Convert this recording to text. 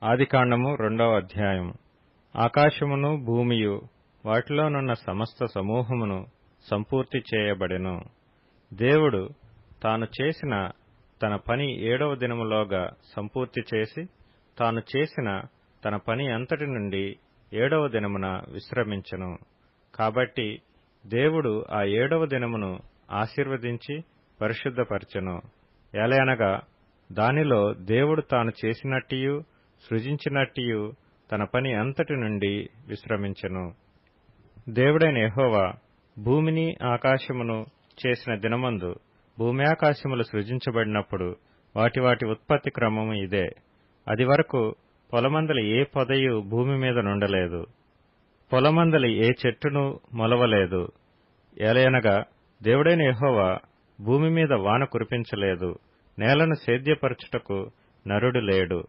ఆదికాండము 2వ అధ్యాయము. ఆకాశమును భూమియు వాటిలోనున్న సమస్త సమూహమును సంపూర్తి చేయబడెను. దేవుడు తాను చేసిన తన పని 7వ దినములోగా సంపూర్తి చేసి, తాను చేసిన తన పని అంతటి నుండి 7వ దినమున విశ్రమించెను. కాబట్టి దేవుడు ఆ 7వ దినమును ఆశీర్వదించి పరిశుద్ధపరచెను. ఎలయనగా దానిలో దేవుడు తాను చేసినట్టియు సృజించినట్టియు తన పని అంతటి నుండి విశ్రమించెను. దేవుడైన యెహోవా భూమిని ఆకాశమును చేసిన దినమందు భూమ్యాకాశములు సృజించబడినప్పుడు వాటి వాటి ఉత్పత్తి క్రమము ఇదే. అది వరకు పొలమందలి ఏ పొదయు భూమి మీద నుండలేదు, పొలమందలి ఏ చెట్టును మొలవలేదు. ఏలయనగా దేవుడైన యెహోవా భూమి మీద వాన కురిపించలేదు, నేలను సేద్యపరచుటకు నరుడు లేడు.